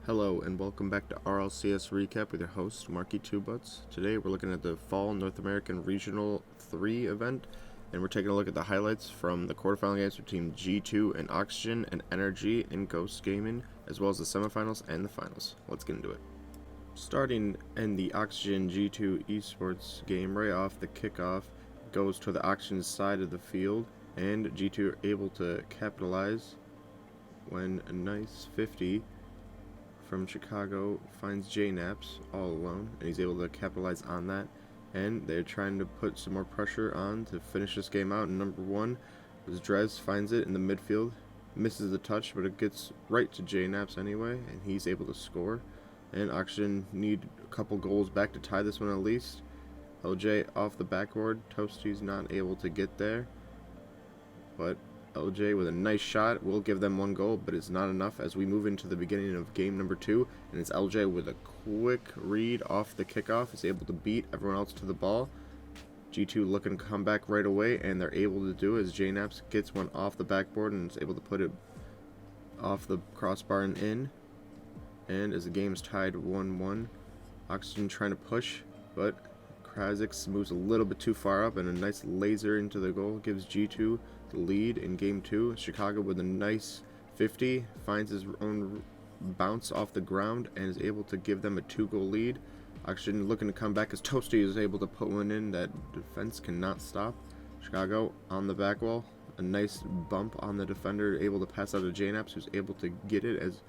Hello and welcome back to RLCS Recap with your host, Marky Two Butts. Today we're looking at the Fall North American Regional 3 event, and we're taking a look at the highlights from the quarterfinal games between G2 and Oxygen and Energy and Ghost Gaming, as well as the semifinals and the finals. Let's get into it. Starting in the Oxygen G2 esports game, right off the kickoff, goes to the Oxygen side of the field, and G2 are able to capitalize when a nice 50 from Chicago finds JNaps all alone, and he's able to capitalize on that. And they're trying to put some more pressure on to finish this game out. And number one was Drez, finds it in the midfield, misses the touch, but it gets right to JNaps anyway, and he's able to score. And Oxygen need a couple goals back to tie this one at least. LJ off the backboard, Toasty's not able to get there, but LJ with a nice shot will give them one goal, but it's not enough as we move into the beginning of game number 2, and it's LJ with a quick read off the kickoff, is able to beat everyone else to the ball. G2 looking to come back right away, and they're able to do it as JNaps gets one off the backboard and is able to put it off the crossbar and in. And as the game is tied 1-1, Oxygen trying to push, but Krasix moves a little bit too far up, and a nice laser into the goal gives G2 the lead in game 2. Chicago with a nice 50 finds his own bounce off the ground and is able to give them a 2-goal lead. Oxygen looking to come back as Toasty is able to put one in that defense cannot stop. Chicago on the back wall, a nice bump on the defender, able to pass out to JNaps, who's able to get it as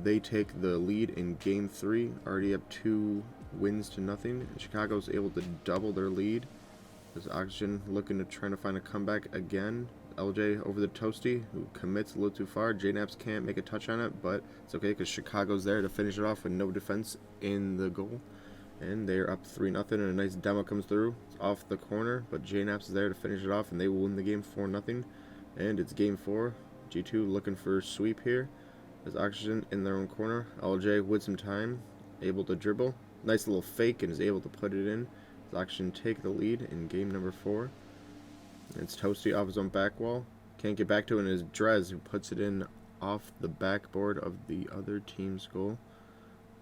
they take the lead in game 3, already up 2 wins to nothing. Chicago's able to double their lead as Oxygen looking to try to find a comeback again. LJ over the Toasty, who commits a little too far. JNaps can't make a touch on it, but it's okay because Chicago's there to finish it off with no defense in the goal. And they're up 3-0, and a nice demo comes through. It's off the corner, but JNaps is there to finish it off, and they will win the game 4-0. And it's game 4. G2 looking for a sweep here as Oxygen in their own corner. LJ with some time, able to dribble. Nice little fake and is able to put it in. Oxygen take the lead in game number 4. It's Toasty off his own back wall. Can't get back to it, and it's Drez who puts it in off the backboard of the other team's goal.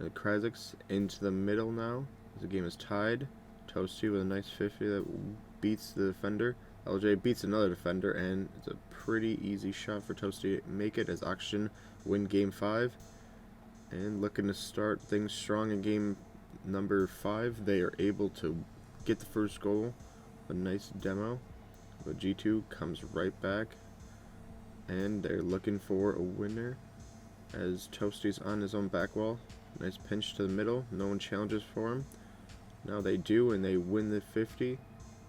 Krasix into the middle now. The game is tied. Toasty with a nice 50 that beats the defender. LJ beats another defender, and it's a pretty easy shot for Toasty to make it as Oxygen win game 5. And looking to start things strong in game number 5. They are able to get the first goal, a nice demo, but G2 comes right back, and they're looking for a winner as Toasty's on his own back wall. Nice pinch to the middle, no one challenges for him. Now they do, and they win the 50,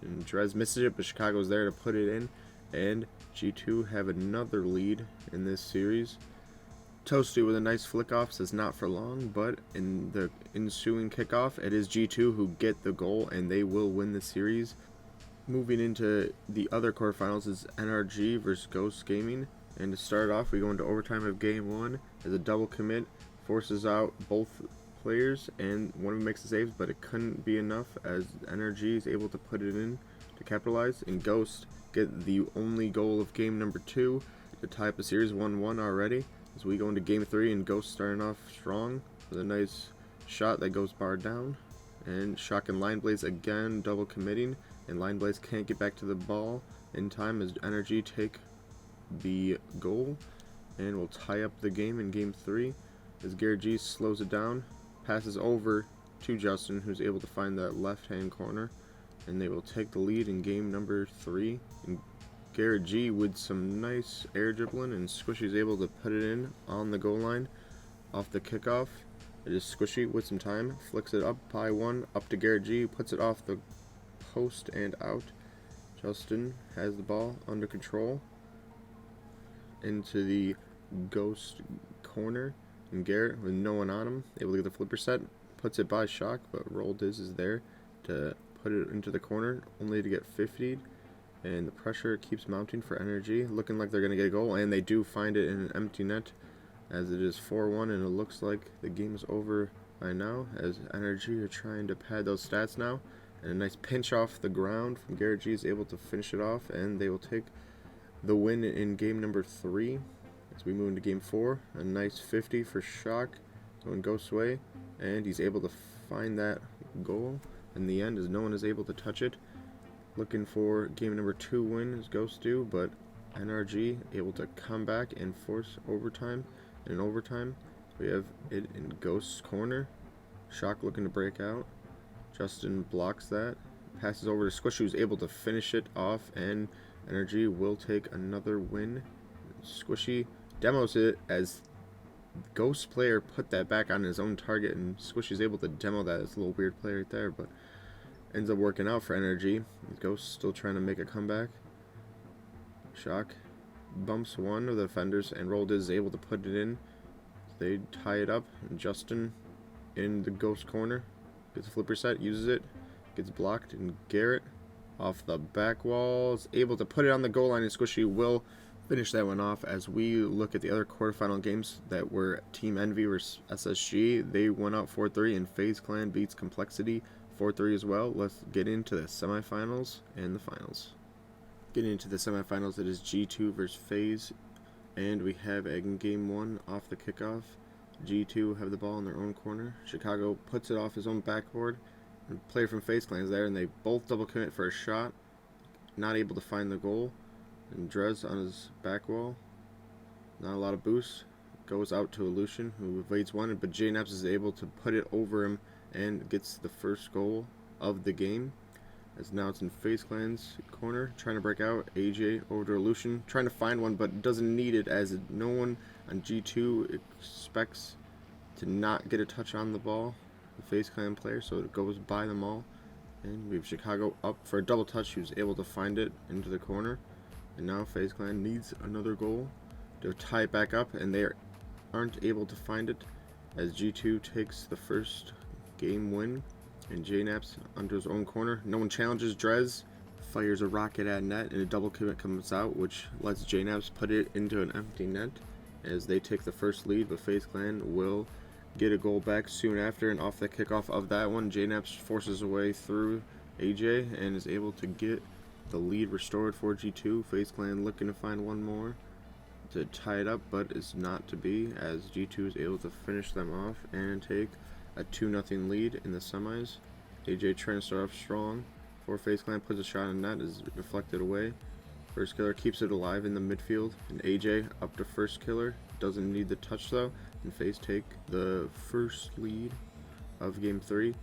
and Drez misses it, but Chicago's there to put it in, and G2 have another lead in this series. Toasty with a nice flick off says not for long, but in the ensuing kickoff, it is G2 who get the goal, and they will win the series. Moving into the other quarterfinals is NRG versus Ghost Gaming, and to start off, we go into overtime of game 1 as a double commit forces out both players, and one of them makes the saves, but it couldn't be enough as NRG is able to put it in to capitalize, and Ghost get the only goal of game number 2 to tie up the series 1-1 already. As we go into game 3, and Ghost starting off strong with a nice shot that goes barred down. And Shock and Line Blaze again double committing, and Line Blaze can't get back to the ball in time as Energy take the goal and will tie up the game in game 3 as Garrett G slows it down, passes over to Justin, who's able to find that left hand corner, and they will take the lead in game number 3. And Garrett G with some nice air dribbling, and Squishy's able to put it in on the goal line off the kickoff. It is Squishy with some time, flicks it up by 1, up to Garrett G, puts it off the post and out. Justin has the ball under control into the Ghost corner, and Garrett with no one on him, able to get the flipper set, puts it by Shock, but Roll Diz is there to put it into the corner, only to get 50'd. And the pressure keeps mounting for Energy, looking like they're going to get a goal, and they do find it in an empty net as it is 4-1, and it looks like the game is over by now as Energy are trying to pad those stats now. And a nice pinch off the ground from Garrett G is able to finish it off, and they will take the win in game number 3. As we move into game 4, a nice 50 for Shock going Ghost's way, and he's able to find that goal in the end as no one is able to touch it. Looking for game number 2 win as Ghosts do, but NRG able to come back and force overtime. And in overtime, we have it in Ghost's corner. Shock looking to break out. Justin blocks that. Passes over to Squishy, who's able to finish it off, and NRG will take another win. Squishy demos it as Ghost player put that back on his own target, and Squishy's able to demo that. It's a little weird play right there, but ends up working out for NRG. Ghost still trying to make a comeback. Shock bumps one of the defenders, and Rolled is able to put it in. They tie it up, and Justin in the Ghost corner gets a flipper set, uses it, gets blocked, and Garrett off the back wall is able to put it on the goal line, and Squishy will finish that one off. As we look at the other quarterfinal games that were Team Envy versus SSG, they went out 4-3, and FaZe Clan beats Complexity 4-3 as well. Let's get into the semifinals and the finals. Getting into the semifinals, it is G2 versus FaZe, and we have in game 1 off the kickoff. G2 have the ball in their own corner. Chicago puts it off his own backboard, and player from FaZe Clan is there, and they both double commit for a shot. Not able to find the goal, and Drez on his back wall. Not a lot of boost. Goes out to Illusion, who evades one, but JNaps is able to put it over him and gets the first goal of the game. As now it's in FaZe Clan's corner, trying to break out. AJ over to Illusion, trying to find one, but doesn't need it, as no one on G2 expects to not get a touch on the ball, the FaZe Clan player, so it goes by them all. And we have Chicago up for a double touch, who's able to find it into the corner. And now FaZe Clan needs another goal to tie it back up, and they aren't able to find it, as G2 takes the first game win. And JNaps under his own corner. No one challenges. Drez fires a rocket at net, and a double commit comes out, which lets JNaps put it into an empty net as they take the first lead. But FaZe Clan will get a goal back soon after, and off the kickoff of that one, JNaps forces away through AJ and is able to get the lead restored for G2. FaZe Clan looking to find one more to tie it up, but it's not to be, as G2 is able to finish them off and take a 2-0 lead in the semis. AJ trying to start off strong for FaZe Clan, puts a shot in net, is deflected away. First killer keeps it alive in the midfield, and AJ up to first killer. Doesn't need the touch though, and FaZe take the first lead of game 3.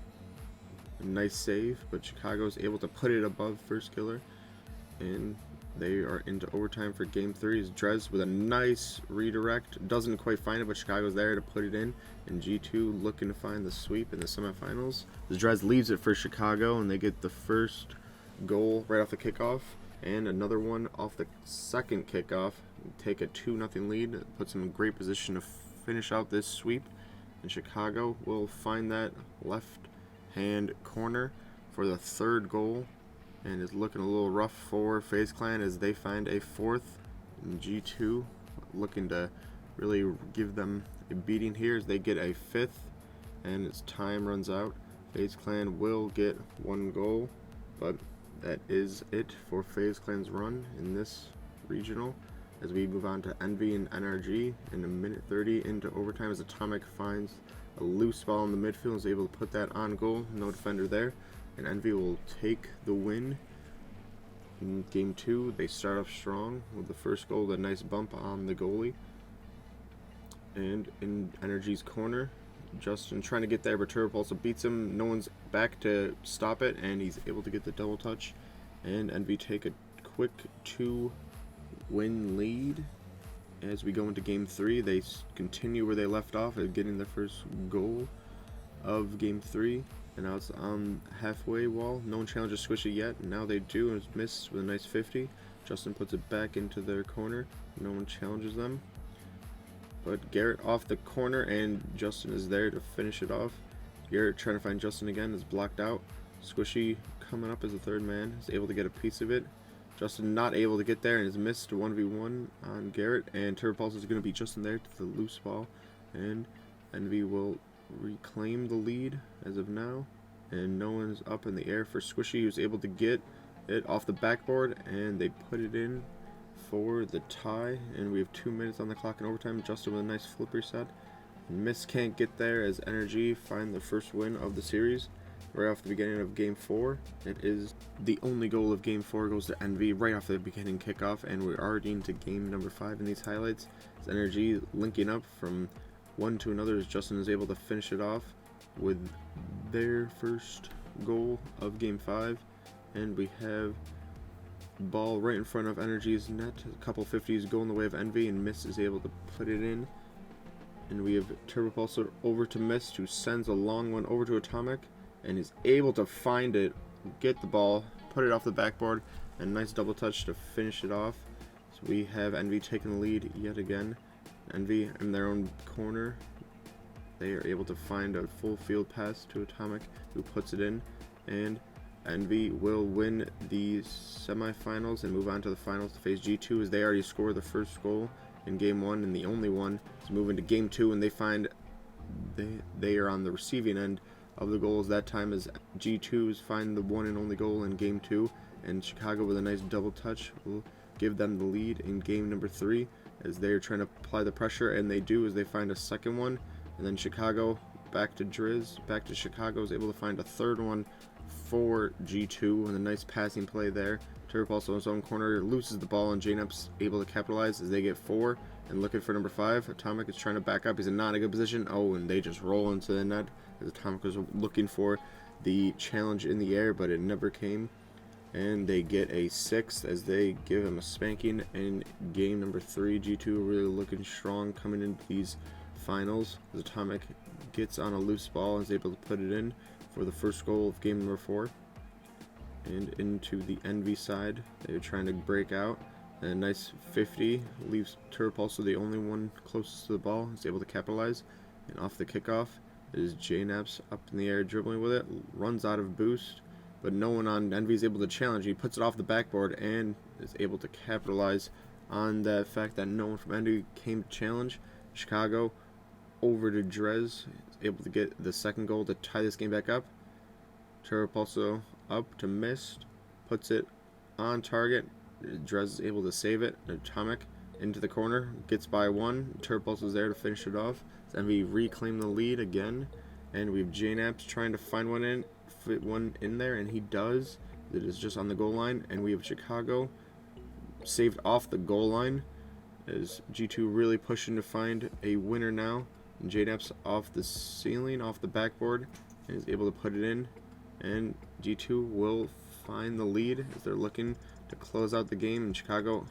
A nice save, but Chicago is able to put it above first killer, and they are into overtime for game 3. Is Drez with a nice redirect. Doesn't quite find it, but Chicago's there to put it in. And G2 looking to find the sweep in the semifinals. As Drez leaves it for Chicago, and they get the first goal right off the kickoff. And another one off the second kickoff. Take a 2-0 lead. Puts them in great position to finish out this sweep. And Chicago will find that left-hand corner for the third goal. And is looking a little rough for FaZe Clan as they find a fourth. And G2 looking to really give them a beating here as they get a fifth, and as time runs out, FaZe Clan will get one goal, but that is it for FaZe Clan's run in this regional. As we move on to Envy and NRG in a minute 30 into overtime, as Atomic finds a loose ball in the midfield and is able to put that on goal. No defender there, and Envy will take the win. In game 2, they start off strong with the first goal, a nice bump on the goalie. And in NRG's corner, Justin trying to get there, but Turbo Pulse beats him. No one's back to stop it, and he's able to get the double touch. And Envy take a quick 2-win lead. As we go into game 3, they continue where they left off at getting their first goal of game 3. And now it's on halfway wall. No one challenges Squishy yet. Now they do, and it's missed with a nice 50. Justin puts it back into their corner. No one challenges them. But Garrett off the corner, and Justin is there to finish it off. Garrett trying to find Justin again, is blocked out. Squishy coming up as the third man, is able to get a piece of it. Justin not able to get there and is missed 1v1 on Garrett, and Turbo Pulse is going to be Justin there to the loose ball, and Envy will reclaim the lead as of now, and no one's up in the air for Squishy, who's able to get it off the backboard, and they put it in for the tie. And we have 2 minutes on the clock in overtime. Justin with a nice flipper set, Miss can't get there as Energy find the first win of the series right off the beginning of Game 4. It is the only goal of Game 4 goes to Envy right off the beginning kickoff, and we're already into Game number 5 in these highlights. As Energy linking up from one to another as Justin is able to finish it off with their first goal of Game 5, and we have ball right in front of Energy's net. A couple 50s go in the way of Envy, and Miss is able to put it in. And we have Turbo Pulsar over to Mist, who sends a long one over to Atomic, and is able to find it, get the ball, put it off the backboard, and a nice double touch to finish it off. So we have Envy taking the lead yet again. Envy in their own corner. They are able to find a full field pass to Atomic, who puts it in, and Envy will win the semifinals and move on to the finals to face G2 as they already scored the first goal in Game 1 and the only one. To move into Game 2, and they find they are on the receiving end of the goals that time as G2s find the one and only goal in Game 2, and Chicago with a nice double touch will give them the lead in Game number 3 as they are trying to apply the pressure, and they do as they find a second one, and then Chicago back to Driz, back to Chicago is able to find a third one for G2 and a nice passing play there. Turp also in his own corner loses the ball, and JNEP's able to capitalize as they get 4 and looking for number 5. Atomic is trying to back up. He's in not a good position. Oh, and they just roll into the net as Atomic was looking for the challenge in the air, but it never came. And they get a 6th as they give him a spanking in Game number 3. G2 really looking strong coming into these finals as Atomic gets on a loose ball and is able to put it in for the first goal of Game number 4. And into the Envy side, they're trying to break out. And a nice 50 leaves Turp also the only one closest to the ball. He's able to capitalize. And off the kickoff is JNAPS up in the air dribbling with it. Runs out of boost, but no one on Envy is able to challenge. He puts it off the backboard and is able to capitalize on the fact that no one from Envy came to challenge. Chicago over to Drez, is able to get the second goal to tie this game back up. Turp also up to Mist, puts it on target. Drez is able to save it. Atomic into the corner, gets by one. Turpulse is there to finish it off. Then we reclaim the lead again, and we have JNAPS trying to find one in, fit one in there, and he does. It is just on the goal line, and we have Chicago saved off the goal line. As G2 really pushing to find a winner now. And JNAPS off the ceiling, off the backboard, and is able to put it in. And G2 will find the lead as they're looking to close out the game, and Chicago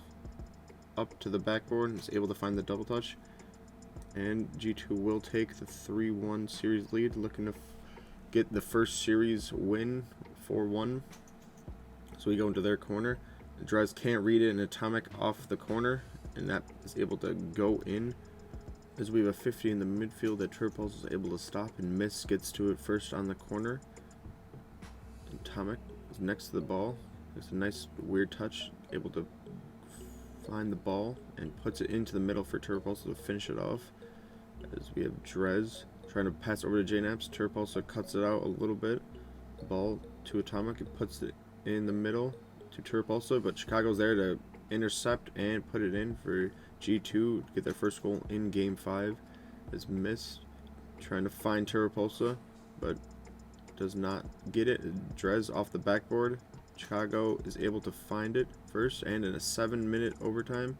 up to the backboard and is able to find the double touch, and G2 will take the 3-1 series lead, looking to get the first series win 4-1. So we go into their corner. Drez can't read it, and Atomic off the corner, and that is able to go in as we have a 50 in the midfield that Turpulse is able to stop, and Miss gets to it first on the corner. Atomic is next to the ball. It's a nice weird touch, able to find the ball and puts it into the middle for Turpulse to finish it off. As we have Drez trying to pass over to JNAPS. Turpulse cuts it out a little bit. Ball to Atomic and puts it in the middle to Turpulse, but Chicago's there to intercept and put it in for G2 to get their first goal in Game 5. As Miss trying to find Turpulse, but does not get it. Drez off the backboard. Chicago is able to find it first, and in a 7-minute overtime,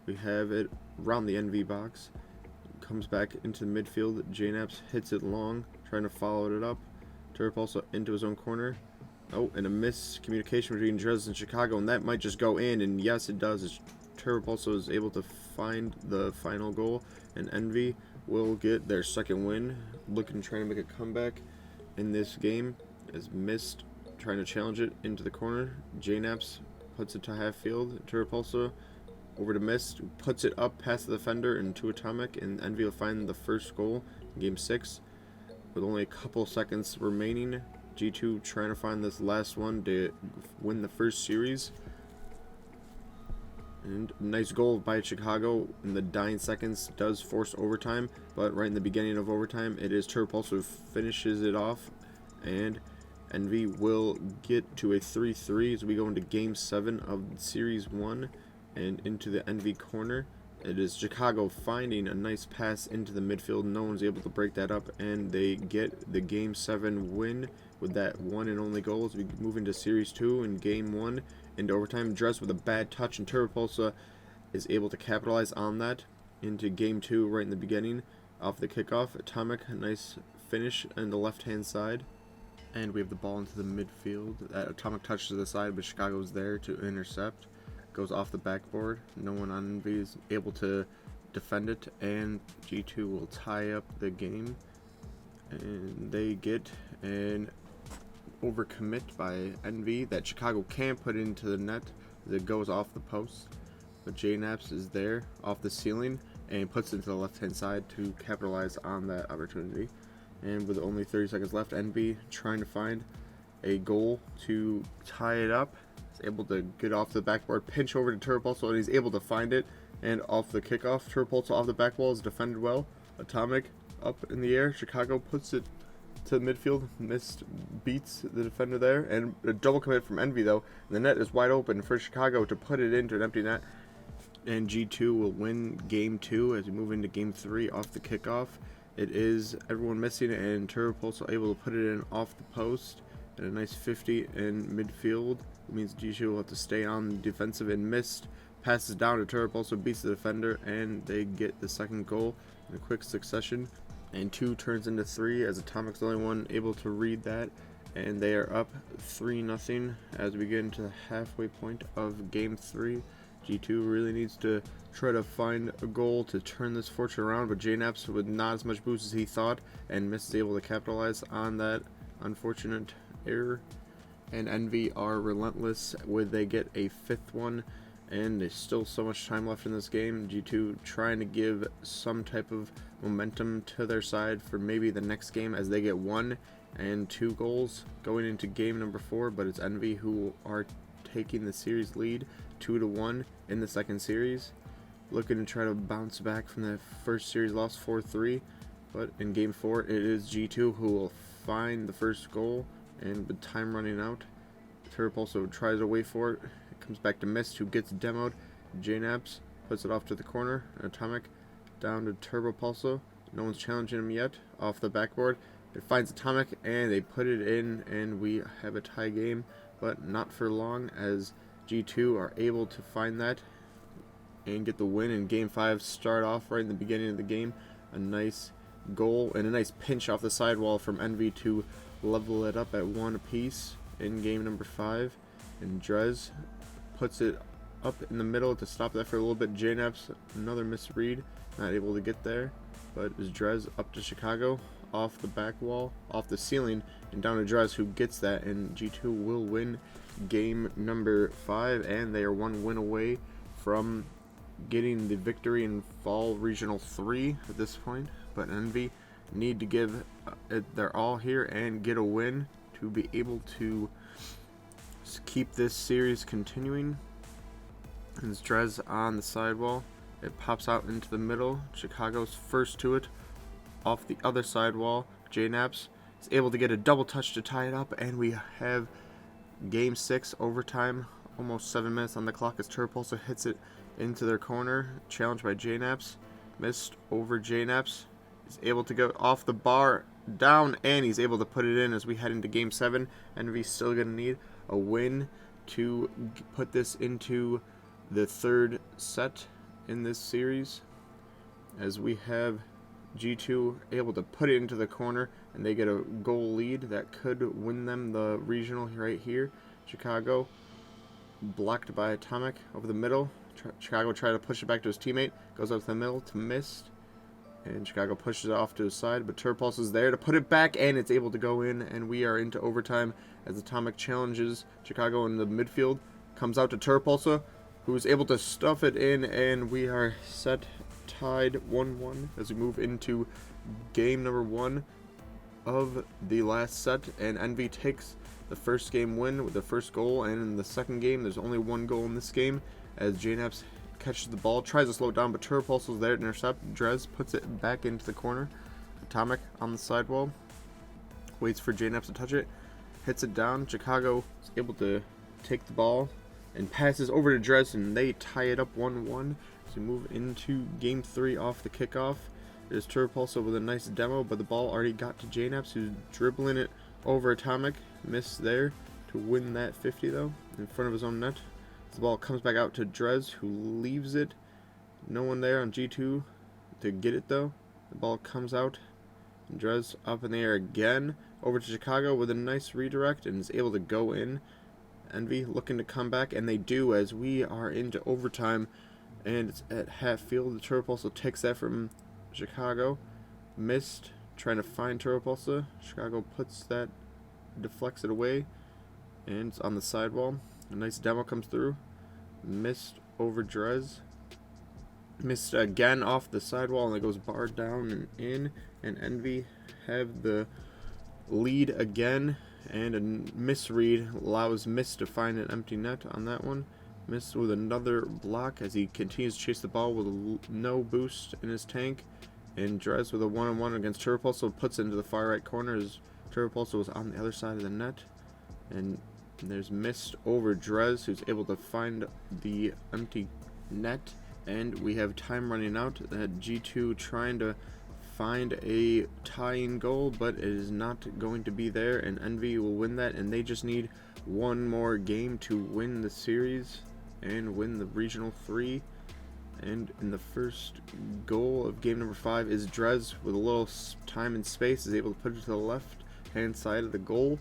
we have it around the NV box. Comes back into the midfield. JNAPS hits it long, trying to follow it up. Turp also into his own corner. Oh, and a miscommunication between Drez and Chicago, and that might just go in, and yes, it does. Turp also is able to find the final goal, and Envy will get their second win, trying to make a comeback in this game, as Mist trying to challenge it into the corner. JNAPS puts it to half field. Turpulsa over to Mist, puts it up past the defender and to Atomic, and Envy will find the first goal in Game 6 with only a couple seconds remaining. G2 trying to find this last one to win the first series. And nice goal by Chicago in the dying seconds does force overtime, but right in the beginning of overtime, it is Turpulse who finishes it off, and Envy will get to a 3-3 as we go into Game 7 of Series 1 and into the Envy corner. It is Chicago finding a nice pass into the midfield. No one's able to break that up, and they get the Game 7 win with that one and only goal as we move into Series 2 and Game 1 into overtime. Dress with a bad touch, and Turbopolsa is able to capitalize on that into Game 2 right in the beginning off the kickoff. Atomic, a nice finish on the left-hand side. And we have the ball into the midfield. That Atomic touch to the side, but Chicago's there to intercept. Goes off the backboard. No one on Envy is able to defend it, and G2 will tie up the game. And they get an overcommit by Envy that Chicago can't put into the net. That goes off the post, but JNaps is there off the ceiling and puts it to the left-hand side to capitalize on that opportunity. And with only 30 seconds left, Envy trying to find a goal to tie it up. He's able to get off the backboard, pinch over to Turbopolsa, and he's able to find it. And off the kickoff, Turbopolsa off the back wall is defended well. Atomic up in the air. Chicago puts it to midfield. Beats the defender there. And a double commit from Envy, though. And the net is wide open for Chicago to put it into an empty net. And G2 will win Game 2 as we move into Game 3 off the kickoff. It is everyone missing, and Turbopolsa able to put it in off the post. And a nice 50 in midfield. It means G2 will have to stay on the defensive, and missed. Passes down to Turbopolsa, beats the defender, and they get the second goal in a quick succession. And 2 turns into 3 as Atomic's the only one able to read that. And they are up 3-0 as we get into the halfway point of Game 3. G2 really needs to try to find a goal to turn this fortune around, but JNaps with not as much boost as he thought, and Miss is able to capitalize on that unfortunate error. And Envy are relentless with they get a 5th one, and there's still so much time left in this game. G2 trying to give some type of momentum to their side for maybe the next game as they get 1 and 2 goals going into game number 4, but it's Envy who are taking the series lead 2-1 in the second series, looking to try to bounce back from that first series loss 4-3. But in game 4 it is G2 who will find the first goal, and with time running out, Turbopolsa tries to wait for it. It comes back to Mist, who gets demoed. JNaps puts it off to the corner. Atomic down to Turbopolsa. No one's challenging him yet. Off the backboard, it finds Atomic, and they put it in, and we have a tie game, but not for long as G2 are able to find that and get the win in Game 5. Start off right in the beginning of the game. A nice goal and a nice pinch off the sidewall from Envy to level it up at 1 apiece in game number 5. And Drez puts it up in the middle to stop that for a little bit. JNaps, another misread, not able to get there. But it was Drez up to Chicago, off the back wall, off the ceiling, and down to Drez, who gets that. And G2 will win game number 5, and they are 1 win away from getting the victory in Fall Regional 3 at this point. But Envy need to give it their all here and get a win to be able to keep this series continuing. And it's Drez on the sidewall. It pops out into the middle. Chicago's first to it off the other sidewall. JNaps is able to get a double touch to tie it up, and we have Game 6 overtime. Almost 7 minutes on the clock as Turbopolsa hits it into their corner. Challenged by JNaps. Missed over JNaps. He's able to go off the bar, down, and he's able to put it in as we head into Game 7. Envy's still going to need a win to put this into the 3rd set in this series, as we have G2 able to put it into the corner, and they get a goal lead that could win them the regional right here. Chicago blocked by Atomic over the middle. Chicago tried to push it back to his teammate, goes up to the middle to Mist, and Chicago pushes it off to his side, but Turbopolsa is there to put it back, and it's able to go in, and we are into overtime as Atomic challenges Chicago in the midfield. Comes out to Turbopolsa, who's able to stuff it in, and we are set tied 1-1 as we move into game number 1 of the last set. And Envy takes the first game win with the first goal, and in the second game there's only 1 goal in this game as JNaps catches the ball, tries to slow it down, but Turbopolsa's there to intercept. Drez puts it back into the corner. Atomic on the sidewall, waits for JNaps to touch it, hits it down. Chicago is able to take the ball and passes over to Drez, and they tie it up 1-1. So we move into game 3 off the kickoff. There's Turpulsa with a nice demo, but the ball already got to JNaps, who's dribbling it over Atomic. Missed there to win that 50 though, in front of his own net. The ball comes back out to Drez, who leaves it. No one there on G2 to get it though. The ball comes out. Drez up in the air again. Over to Chicago with a nice redirect and is able to go in. Envy looking to come back, and they do as we are into overtime. And it's at half field. The Turpulsa takes that from Chicago. Missed. Trying to find Turpulsa. Chicago puts that, deflects it away. And it's on the sidewall. A nice demo comes through. Missed over Drez. Missed again off the sidewall, and it goes barred down and in. And Envy have the lead again. And a misread allows Mist to find an empty net on that one. Mist with another block as he continues to chase the ball with no boost in his tank. And Drez with a one-on-one against Turpulsa puts it into the far right corner as Turpulsa was on the other side of the net. And there's Mist over Drez, who's able to find the empty net. And we have time running out. G2 trying to find a tying goal, but it is not going to be there, and Envy will win that, and they just need one more game to win the series and win the regional 3. And in the first goal of game number 5 is Drez with a little time and space is able to put it to the left hand side of the goal,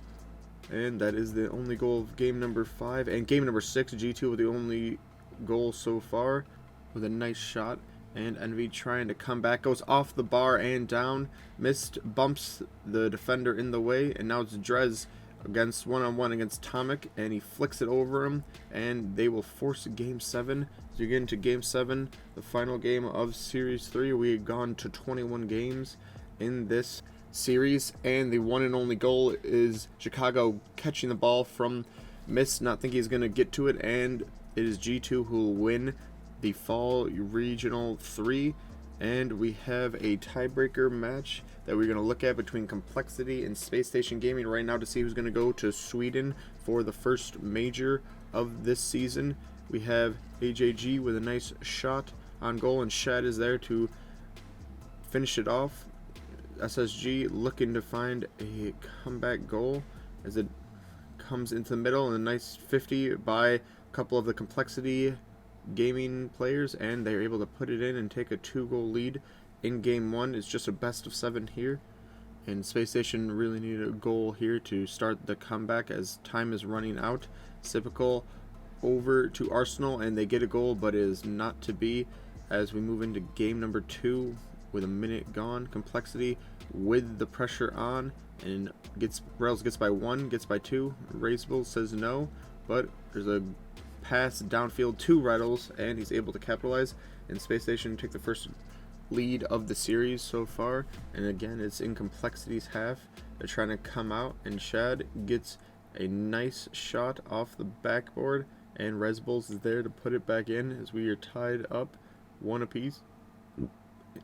and that is the only goal of game number 5. And game number 6, G2 with the only goal so far with a nice shot. And Envy trying to come back, goes off the bar and down. Mist bumps the defender in the way, and now it's Drez against one-on-one against Tomic, and he flicks it over him, and they will force game 7. As you get into game 7, the final game of series 3, we had gone to 21 games in this series, and the one and only goal is Chicago catching the ball from Mist, not thinking he's going to get to it, and it is G2 who will win the Fall Regional 3, and we have a tiebreaker match that we're going to look at between Complexity and Space Station Gaming right now to see who's going to go to Sweden for the first major of this season. We have AJG with a nice shot on goal, and Shad is there to finish it off. SSG looking to find a comeback goal as it comes into the middle, and a nice 50 by a couple of the Complexity Gaming players, and they're able to put it in and take a 2-goal lead in game 1. It's just a best of 7 here, and Space Station really needed a goal here to start the comeback as time is running out. Sipical over to Arsenal, and they get a goal, but it is not to be as we move into game number 2 with a minute gone. Complexity with the pressure on, and Rails gets by 1, gets by 2. Raisable says no, but there's a pass downfield to Rattles, and he's able to capitalize, and Space Station take the first lead of the series so far. And again, it's in Complexity's half. They're trying to come out, and Shad gets a nice shot off the backboard, and Resbulls is there to put it back in as we are tied up 1 apiece.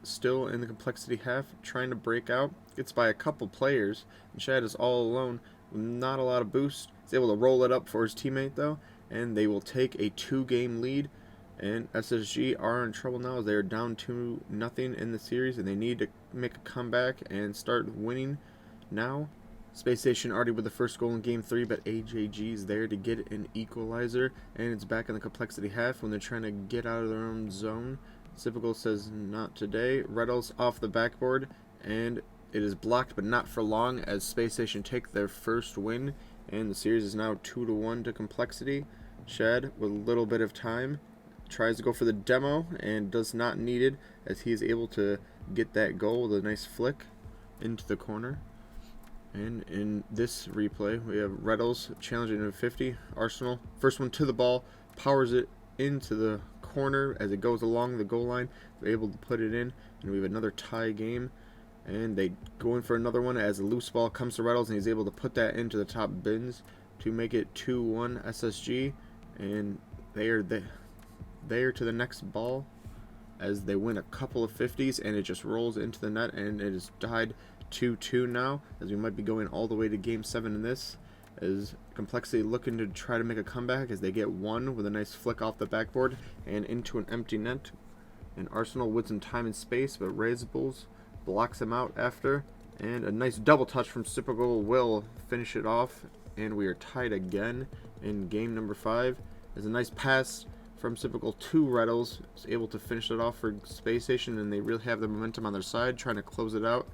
Still in the Complexity half, trying to break out, gets by a couple players, and Shad is all alone with not a lot of boost. He's able to roll it up for his teammate though, and they will take a 2-game lead. And SSG are in trouble now as they are down 2-0 in the series, and they need to make a comeback and start winning now. Space Station already with the first goal in game 3, but AJG is there to get an equalizer, and it's back in the Complexity half when they're trying to get out of their own zone. Sipical says not today. Reddles off the backboard, and it is blocked, but not for long as Space Station take their first win, and the series is now 2-1 to Complexity. Shad with a little bit of time tries to go for the demo and does not need it as he is able to get that goal with a nice flick into the corner. And in this replay we have Reddles challenging a 50. Arsenal first one to the ball, powers it into the corner as it goes along the goal line. They're able to put it in, and we have another tie game, and they go in for another one as a loose ball comes to Reddles, and he's able to put that into the top bins to make it 2-1 SSG. And they are there to the next ball as they win a couple of 50s, and it just rolls into the net, and it is tied 2-2 now as we might be going all the way to game 7 in this, as Complexity looking to try to make a comeback as they get 1 with a nice flick off the backboard and into an empty net. And Arsenal with some time and space, but Red Bulls blocks him out after. And a nice double touch from Cyprical will finish it off. And we are tied again in game number 5. There's a nice pass from Cyprical to Reddles. Is able to finish it off for Space Station, and they really have the momentum on their side, trying to close it out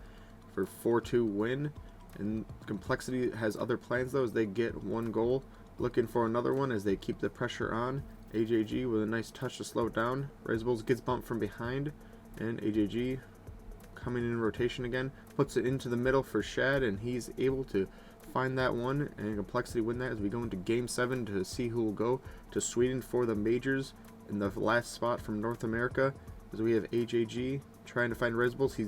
for 4-2 win. And Complexity has other plans though, as they get 1 goal. Looking for another one as they keep the pressure on. AJG with a nice touch to slow it down. Red Bulls gets bumped from behind, and AJG coming in rotation again, puts it into the middle for Shad, and he's able to find that one, and Complexity win that as we go into game 7 to see who will go to Sweden for the majors in the last spot from North America. As we have AJG trying to find Red Bulls. He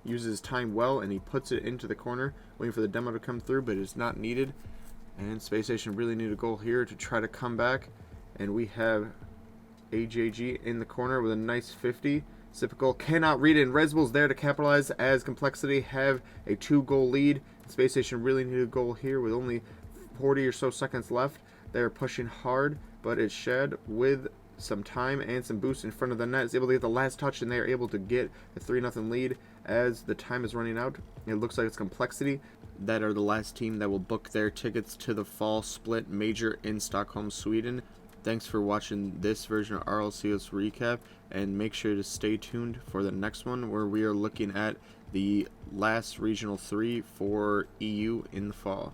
uses his time well, and he puts it into the corner, waiting for the demo to come through, but it's not needed. And Space Station really need a goal here to try to come back. And we have AJG in the corner with a nice 50. Cyprical cannot read it, and Red Bulls there to capitalize as Complexity have a 2-goal lead. Space Station really need a goal here with only 40 or so seconds left. They're pushing hard, but it's Shed with some time and some boost in front of the net is able to get the last touch, and they are able to get a 3-0 lead as the time is running out. It looks like it's Complexity that are the last team that will book their tickets to the fall split major in Stockholm, Sweden. Thanks for watching this version of RLCS Recap, and make sure to stay tuned for the next one where we are looking at the last Regional 3 for EU in the fall.